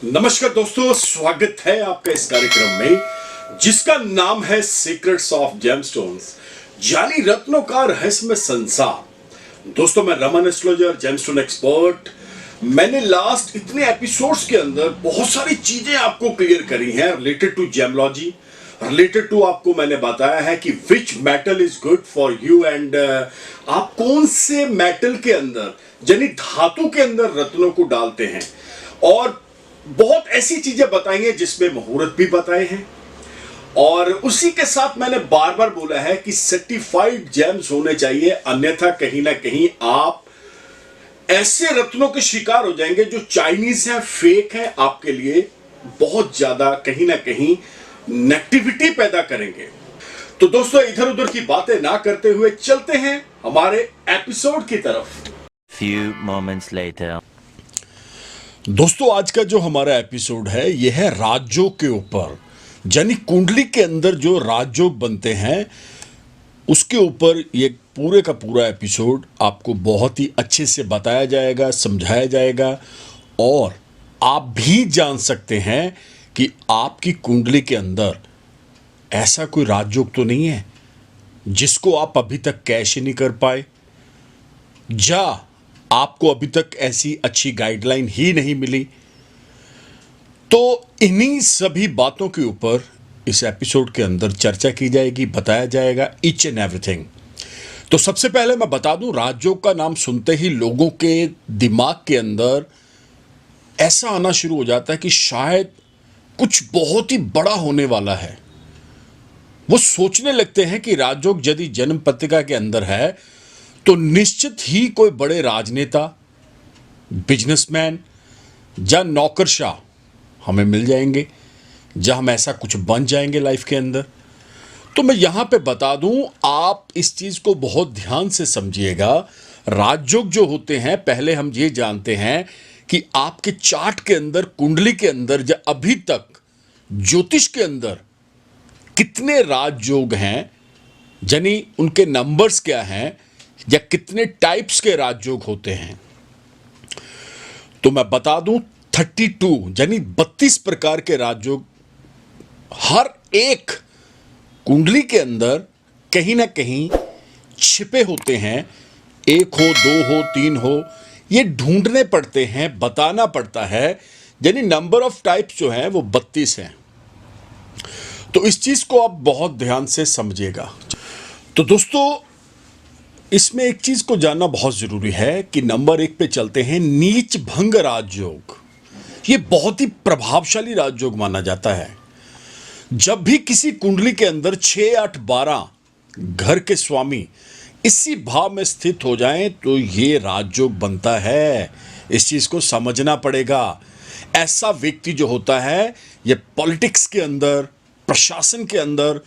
नमस्कार दोस्तों, स्वागत है आपका इस कार्यक्रम में जिसका नाम है सीक्रेट्स ऑफ जेमस्टोन्स, यानी रत्नों का रहस्यमय संसार। दोस्तों, मैं रमन एस्ट्रोलॉजर, जेमस्टोन एक्सपर्ट। मैंने लास्ट इतने एपिसोड्स के अंदर बहुत सारी चीजें आपको क्लियर करी हैं related to gemology, related to आपको मैंने बताया है कि which metal is good for you and आप कौन से मेटल के अंदर यानी धातु के अंदर रत्नों को डालते हैं, और बहुत ऐसी चीजें बताई हैं जिसमें मुहूर्त भी बताए हैं। और उसी के साथ मैंने बार बार बोला है कि सर्टिफाइड जेम्स होने चाहिए, अन्यथा कहीं ना कहीं आप ऐसे रत्नों के शिकार हो जाएंगे जो चाइनीज हैं, फेक हैं, आपके लिए बहुत ज्यादा कहीं ना कहीं नेगेटिविटी पैदा करेंगे। तो दोस्तों, इधर उधर की बातें ना करते हुए चलते हैं हमारे एपिसोड की तरफ। Few moments later. दोस्तों, आज का जो हमारा एपिसोड है यह है राजयोग के ऊपर, यानी कुंडली के अंदर जो राजयोग बनते हैं उसके ऊपर ये पूरे का पूरा एपिसोड आपको बहुत ही अच्छे से बताया जाएगा, समझाया जाएगा, और आप भी जान सकते हैं कि आपकी कुंडली के अंदर ऐसा कोई राजयोग तो नहीं है जिसको आप अभी तक कैश ही नहीं कर पाए, या आपको अभी तक ऐसी अच्छी गाइडलाइन ही नहीं मिली। तो इन्हीं सभी बातों के ऊपर इस एपिसोड के अंदर चर्चा की जाएगी, बताया जाएगा ईच एंड एवरीथिंग। तो सबसे पहले मैं बता दूं, राजयोग का नाम सुनते ही लोगों के दिमाग के अंदर ऐसा आना शुरू हो जाता है कि शायद कुछ बहुत ही बड़ा होने वाला है। वो सोचने लगते हैं कि राजयोग यदि जन्म पत्रिका के अंदर है तो निश्चित ही कोई बड़े राजनेता, बिजनेसमैन या नौकरशाह हमें मिल जाएंगे, जहां हम ऐसा कुछ बन जाएंगे लाइफ के अंदर। तो मैं यहां पे बता दूं, आप इस चीज को बहुत ध्यान से समझिएगा। राजयोग जो होते हैं, पहले हम ये जानते हैं कि आपके चार्ट के अंदर, कुंडली के अंदर, या अभी तक ज्योतिष के अंदर कितने राजयोग हैं, यानी उनके नंबर्स क्या हैं, या कितने टाइप्स के राजयोग होते हैं। तो मैं बता दूं, 32 यानी 32 प्रकार के राजयोग हर एक कुंडली के अंदर कहीं ना कहीं छिपे होते हैं। एक हो, दो हो, तीन हो, ये ढूंढने पड़ते हैं, बताना पड़ता है, यानी नंबर ऑफ टाइप्स जो हैं वो 32 हैं। तो इस चीज को आप बहुत ध्यान से समझिएगा। तो दोस्तों, इसमें एक चीज को जानना बहुत जरूरी है कि नंबर 1 पे चलते हैं, नीच भंग राजयोग। ये बहुत ही प्रभावशाली राजयोग माना जाता है। जब भी किसी कुंडली के अंदर 6, 8, 12 घर के स्वामी इसी भाव में स्थित हो जाएं तो ये राजयोग बनता है। इस चीज को समझना पड़ेगा। ऐसा व्यक्ति जो होता है, ये पॉलिटिक्स के अंदर, प्रशासन के अंदर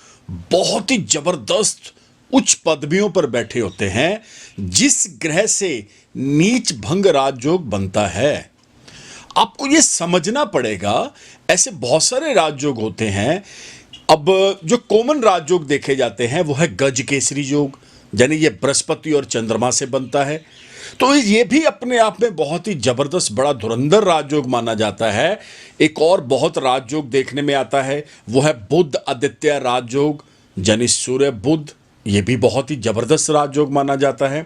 बहुत ही जबरदस्त उच्च पदवियों पर बैठे होते हैं। जिस ग्रह से नीच भंग राजयोग बनता है, आपको यह समझना पड़ेगा। ऐसे बहुत सारे राजयोग होते हैं। अब जो कॉमन राजयोग देखे जाते हैं वो है गज केसरी योग, यानी ये बृहस्पति और चंद्रमा से बनता है। तो ये भी अपने आप में बहुत ही जबरदस्त बड़ा धुरंधर राजयोग माना जाता है। एक और बहुत राजयोग देखने में आता है, वो है बुध आदित्य राजयोग, यानी सूर्य बुध। ये भी बहुत ही जबरदस्त राजयोग माना जाता है।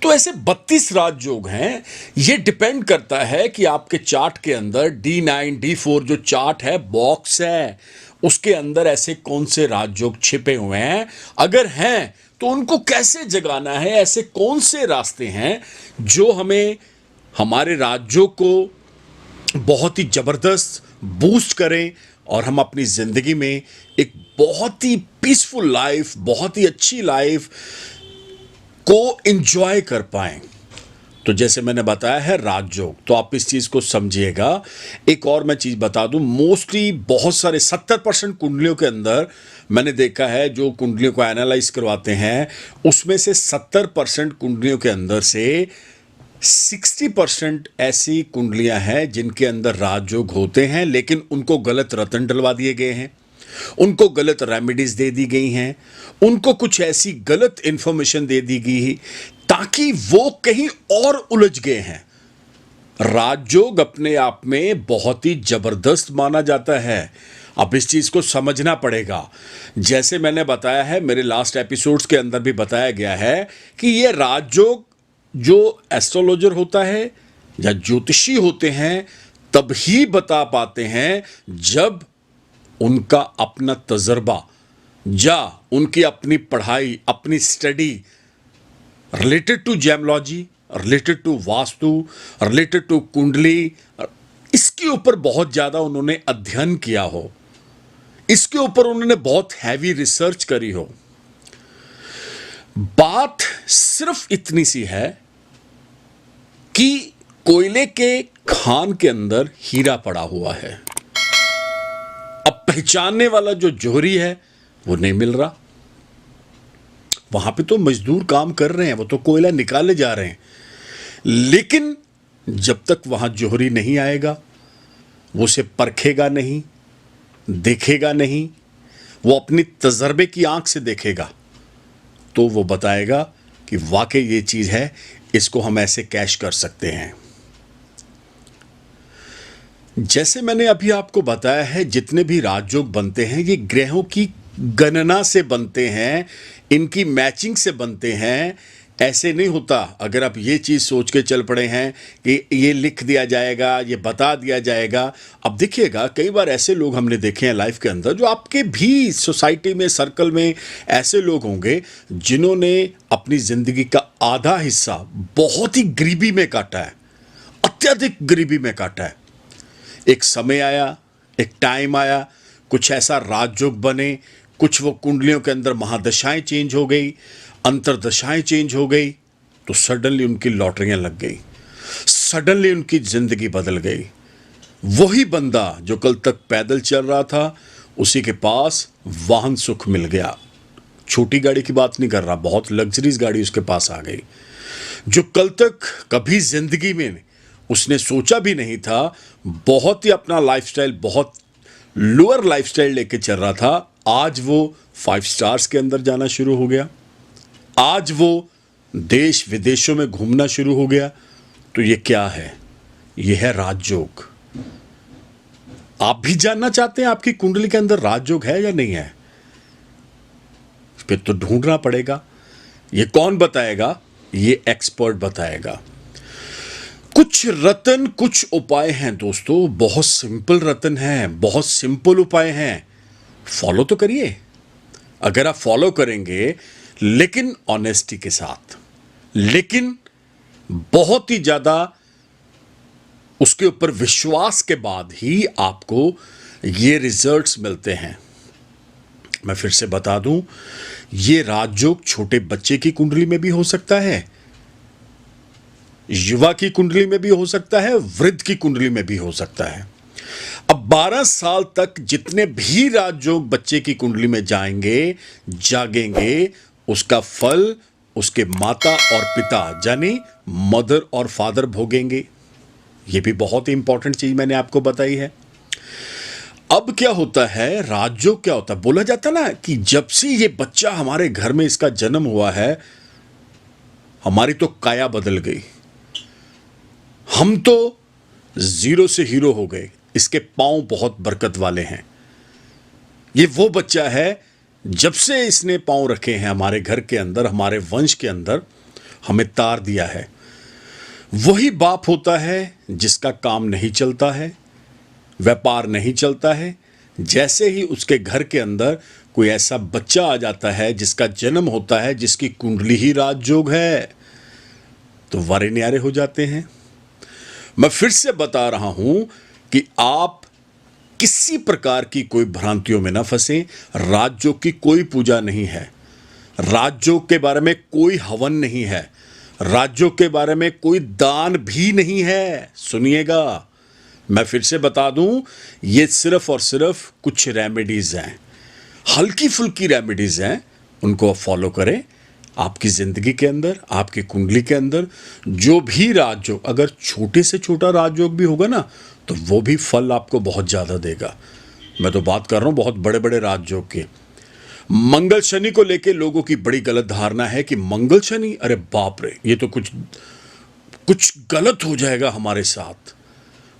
तो ऐसे 32 राजयोग हैं। ये डिपेंड करता है कि आपके चार्ट के अंदर D9, D4 जो चार्ट है, बॉक्स है, उसके अंदर ऐसे कौन से राजयोग छिपे हुए हैं। अगर हैं तो उनको कैसे जगाना है, ऐसे कौन से रास्ते हैं जो हमें हमारे राजयोग को बहुत ही जबरदस्त बूस्ट करें और हम अपनी जिंदगी में एक बहुत ही पीसफुल लाइफ, बहुत ही अच्छी लाइफ को एंजॉय कर पाएं। तो जैसे मैंने बताया है राजयोग, तो आप इस चीज को समझिएगा। एक और मैं चीज बता दूं, मोस्टली बहुत सारे 70% कुंडलियों के अंदर मैंने देखा है, जो कुंडलियों को एनालाइज करवाते हैं उसमें से 70% कुंडलियों के अंदर से 60% ऐसी कुंडलियां हैं जिनके अंदर राजयोग होते हैं, लेकिन उनको गलत रत्न डलवा दिए गए हैं, उनको गलत रेमेडीज दे दी गई हैं, उनको कुछ ऐसी गलत इंफॉर्मेशन दे दी गई ताकि वो कहीं और उलझ गए हैं। राजयोग अपने आप में बहुत ही जबरदस्त माना जाता है। अब इस चीज को समझना पड़ेगा। जैसे मैंने बताया है, मेरे लास्ट एपिसोड्स के अंदर भी बताया गया है कि ये राजयोग जो एस्ट्रोलॉजर होता है या ज्योतिषी होते हैं तब ही बता पाते हैं जब उनका अपना तजर्बा या उनकी अपनी पढ़ाई, अपनी study related to gemology, related to vastu, related to kundli, इसके ऊपर बहुत ज्यादा उन्होंने अध्ययन किया हो, इसके ऊपर उन्होंने बहुत हैवी रिसर्च करी हो। बात सिर्फ इतनी सी है कि कोयले के खान के अंदर हीरा पड़ा हुआ है। अब पहचानने वाला जो जोहरी है वो नहीं मिल रहा। वहां पे तो मजदूर काम कर रहे हैं, वो तो कोयला निकाले जा रहे हैं, लेकिन जब तक वहां जोहरी नहीं आएगा, वो उसे परखेगा नहीं, देखेगा नहीं, वो अपनी तजर्बे की आंख से देखेगा तो वो बताएगा कि वाकई ये चीज है, इसको हम ऐसे कैश कर सकते हैं। जैसे मैंने अभी आपको बताया है, जितने भी राजयोग बनते हैं ये ग्रहों की गणना से बनते हैं, इनकी मैचिंग से बनते हैं। ऐसे नहीं होता। अगर आप ये चीज सोच के चल पड़े हैं कि ये लिख दिया जाएगा, ये बता दिया जाएगा। अब देखिएगा, कई बार ऐसे लोग हमने देखे हैं लाइफ के अंदर, जो आपके भी सोसाइटी में, सर्कल में ऐसे लोग होंगे जिन्होंने अपनी जिंदगी का आधा हिस्सा बहुत ही गरीबी में काटा है, अत्यधिक गरीबी में काटा है। एक समय आया, एक टाइम आया, कुछ ऐसा राजयोग बने, कुछ वो कुंडलियों के अंदर महादशाएं चेंज हो गई, अंतरदशाएं चेंज हो गई, तो सडनली उनकी लॉटरियां लग गई, सडनली उनकी जिंदगी बदल गई। वही बंदा जो कल तक पैदल चल रहा था, उसी के पास वाहन सुख मिल गया। छोटी गाड़ी की बात नहीं कर रहा, बहुत लग्जरीज गाड़ी उसके पास आ गई। जो कल तक कभी जिंदगी में उसने सोचा भी नहीं था, बहुत ही अपना लाइफस्टाइल, बहुत लोअर लाइफस्टाइल लेके चल रहा था, आज वो 5 स्टार्स के अंदर जाना शुरू हो गया, आज वो देश विदेशों में घूमना शुरू हो गया। तो ये क्या है? ये है राजयोग। आप भी जानना चाहते हैं आपकी कुंडली के अंदर राजयोग है या नहीं है? फिर तो ढूंढना पड़ेगा। ये कौन बताएगा? ये एक्सपर्ट बताएगा। कुछ रत्न, कुछ उपाय हैं दोस्तों, बहुत सिंपल रत्न हैं, बहुत सिंपल उपाय हैं। फॉलो तो करिए। अगर आप फॉलो करेंगे, लेकिन ऑनेस्टी के साथ, लेकिन बहुत ही ज्यादा उसके ऊपर विश्वास के बाद ही आपको ये रिजल्ट्स मिलते हैं। मैं फिर से बता दूं, ये राजयोग छोटे बच्चे की कुंडली में भी हो सकता है, युवा की कुंडली में भी हो सकता है, वृद्ध की कुंडली में भी हो सकता है। अब 12 साल तक जितने भी राजयोग बच्चे की कुंडली में जाएंगे, जागेंगे, उसका फल उसके माता और पिता यानी मदर और फादर भोगेंगे। यह भी बहुत ही इंपॉर्टेंट चीज मैंने आपको बताई है। अब क्या होता है, राजयोग क्या होता है? बोला जाता ना कि जब से ये बच्चा हमारे घर में इसका जन्म हुआ है, हमारी तो काया बदल गई, हम तो जीरो से हीरो हो गए। इसके पांव बहुत बरकत वाले हैं। ये वो बच्चा है, जब से इसने पांव रखे हैं हमारे घर के अंदर, हमारे वंश के अंदर, हमें तार दिया है। वही बाप होता है जिसका काम नहीं चलता है, व्यापार नहीं चलता है। जैसे ही उसके घर के अंदर कोई ऐसा बच्चा आ जाता है जिसका जन्म होता है, जिसकी कुंडली ही राजयोग है, तो वारे न्यारे हो जाते हैं। मैं फिर से बता रहा हूं कि आप किसी प्रकार की कोई भ्रांतियों में ना फंसे। राजयोग की कोई पूजा नहीं है, राजयोग के बारे में कोई हवन नहीं है, राजयोग के बारे में कोई दान भी नहीं है। सुनिएगा, मैं फिर से बता दूं, ये सिर्फ और सिर्फ कुछ रेमेडीज हैं, हल्की फुल्की रेमेडीज हैं। उनको आप फॉलो करें। आपकी जिंदगी के अंदर, आपकी कुंडली के अंदर जो भी राजयोग, अगर छोटे से छोटा राजयोग भी होगा ना, तो वो भी फल आपको बहुत ज्यादा देगा। मैं तो बात कर रहा हूं बहुत बड़े बड़े राजयोग के। मंगल शनि को लेके लोगों की बड़ी गलत धारणा है कि मंगल शनि, अरे बाप रे, ये तो कुछ कुछ गलत हो जाएगा हमारे साथ,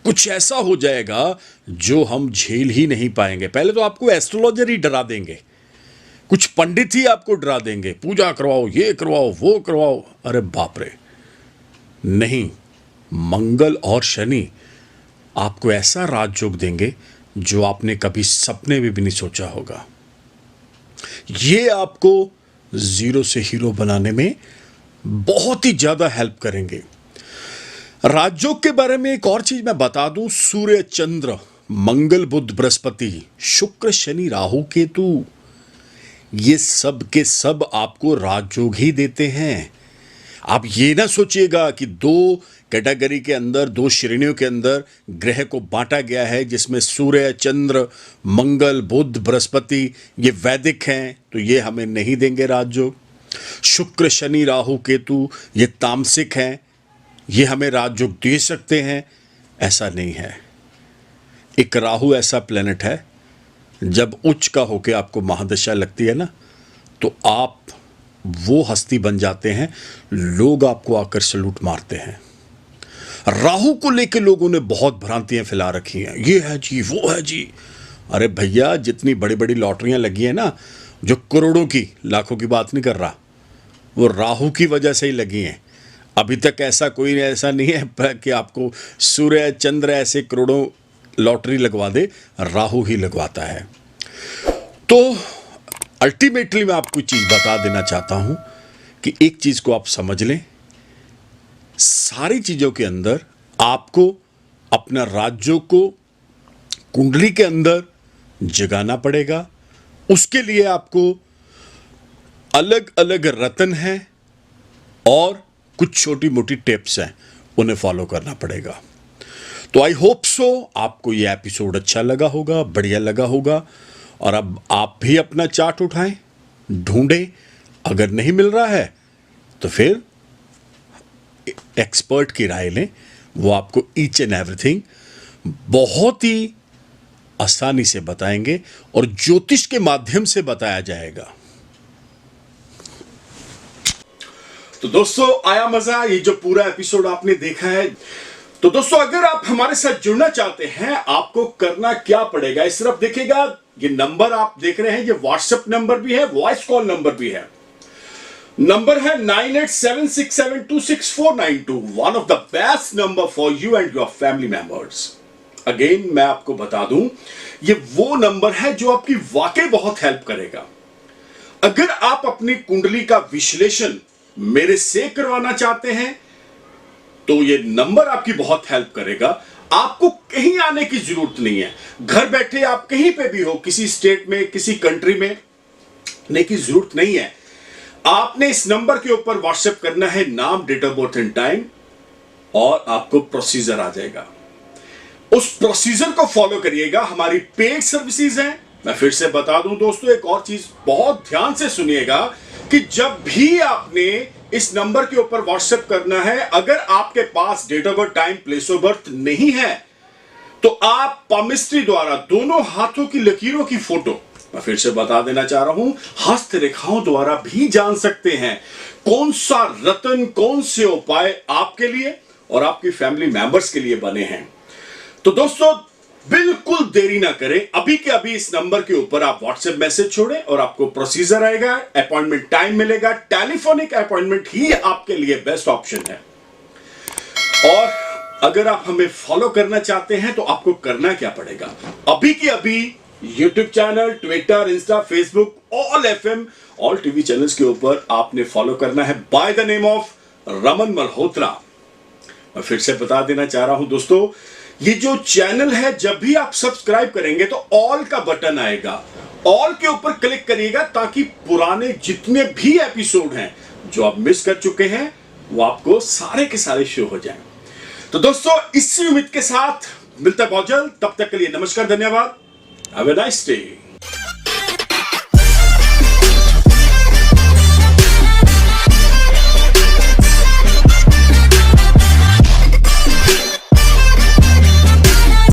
कुछ ऐसा हो जाएगा जो हम झेल ही नहीं पाएंगे। पहले तो आपको एस्ट्रोलॉजर ही डरा देंगे, कुछ पंडित ही आपको डरा देंगे, पूजा करवाओ, ये करवाओ, वो करवाओ। अरे बाप रे, नहीं, मंगल और शनि आपको ऐसा राजयोग देंगे जो आपने कभी सपने में भी नहीं सोचा होगा। ये आपको जीरो से हीरो बनाने में बहुत ही ज्यादा हेल्प करेंगे। राजयोग के बारे में एक और चीज मैं बता दूं, सूर्य, चंद्र, मंगल, बुध, बृहस्पति, शुक्र, शनि, राहु, केतु, ये सब के सब आपको राजयोग ही देते हैं। आप ये ना सोचिएगा कि दो कैटेगरी के अंदर, दो श्रेणियों के अंदर ग्रह को बांटा गया है, जिसमें सूर्य, चंद्र, मंगल, बुध, बृहस्पति ये वैदिक हैं तो ये हमें नहीं देंगे राजयोग। शुक्र, शनि, राहु, केतु ये तामसिक हैं, ये हमें राजयोग दे सकते हैं। ऐसा नहीं है। एक राहु ऐसा प्लेनेट है, जब उच्च का होके आपको महादशा लगती है ना, तो आप वो हस्ती बन जाते हैं, लोग आपको आकर सलूट मारते हैं। राहु को लेके लोगों ने बहुत भ्रांतियां फैला रखी हैं, ये है जी, वो है जी। अरे भैया, जितनी बड़ी बड़ी लॉटरियां लगी हैं ना, जो करोड़ों की, लाखों की बात नहीं कर रहा, वो राहु की वजह से ही लगी हैं। अभी तक ऐसा कोई ऐसा नहीं है कि आपको सूर्य, चंद्र ऐसे करोड़ों लॉटरी लगवा दे, राहु ही लगवाता है। तो अल्टीमेटली मैं आपको चीज बता देना चाहता हूं कि एक चीज को आप समझ लें, सारी चीजों के अंदर आपको अपना राजयोग को कुंडली के अंदर जगाना पड़ेगा। उसके लिए आपको अलग अलग रत्न हैं और कुछ छोटी मोटी टिप्स हैं, उन्हें फॉलो करना पड़ेगा। तो आई होप सो आपको ये एपिसोड अच्छा लगा होगा, बढ़िया लगा होगा। और अब आप भी अपना चार्ट उठाएं, ढूंढें, अगर नहीं मिल रहा है तो फिर एक्सपर्ट की राय लें, वो आपको ईच एंड एवरीथिंग बहुत ही आसानी से बताएंगे और ज्योतिष के माध्यम से बताया जाएगा। तो दोस्तों, आया मजा? ये जो पूरा एपिसोड आपने देखा है, तो दोस्तों अगर आप हमारे साथ जुड़ना चाहते हैं, आपको करना क्या पड़ेगा? इस तरफ देखिएगा, ये नंबर आप देख रहे हैं, ये व्हाट्सएप नंबर भी है, वॉइस कॉल नंबर भी है। नंबर है 9876726492, one of the best number for you and your family members. Again मैं आपको बता दूं, ये वो नंबर है जो आपकी वाकई बहुत हेल्प करेगा। अगर आप अपनी कुंडली का विश्लेषण मेरे से करवाना चाहते हैं तो ये नंबर आपकी बहुत हेल्प करेगा। आपको कहीं आने की जरूरत नहीं है, घर बैठे आप कहीं पे भी हो, किसी स्टेट में, किसी कंट्री में आने की जरूरत नहीं है। आपने इस नंबर के ऊपर व्हाट्सएप करना है नाम, date of birth and time, और आपको प्रोसीजर आ जाएगा। उस प्रोसीजर को फॉलो करिएगा। हमारी पेड सर्विसेज हैं। मैं फिर से बता दूं दोस्तों, एक और चीज बहुत ध्यान से सुनिएगा कि जब भी आपने इस नंबर के ऊपर व्हाट्सएप करना है, अगर आपके पास date of birth, time, place of birth नहीं है, तो आप पामिस्ट्री द्वारा दोनों हाथों की लकीरों की फोटो, मैं फिर से बता देना चाह रहा हूं, हस्तरेखाओं द्वारा भी जान सकते हैं कौन सा रत्न, कौन से उपाय आपके लिए और आपकी फैमिली मेंबर्स के लिए बने हैं। तो दोस्तों, बिल्कुल देरी ना करें, अभी के अभी इस नंबर के ऊपर आप व्हाट्सएप मैसेज छोड़ें और आपको प्रोसीजर आएगा, अपॉइंटमेंट टाइम मिलेगा। टेलीफोनिक अपॉइंटमेंट ही आपके लिए बेस्ट ऑप्शन है। और अगर आप हमें फॉलो करना चाहते हैं तो आपको करना क्या पड़ेगा? अभी के अभी YouTube channel, Twitter, Insta, Facebook, all FM, all TV channels के ऊपर आपने फॉलो करना है by the name of Raman Malhotra. मैं फिर से बता देना चाह रहा हूं दोस्तों, ये जो चैनल है, जब भी आप सब्सक्राइब करेंगे तो ऑल का बटन आएगा, ऑल के ऊपर क्लिक करिएगा ताकि पुराने जितने भी एपिसोड हैं जो आप मिस कर चुके हैं, वो आपको सारे के सारे शो हो जाएं। तो दोस्तों, इसी उम्मीद के साथ मिलते हैं बहुत जल्द। तब तक के लिए नमस्कार, धन्यवाद। Have a nice day.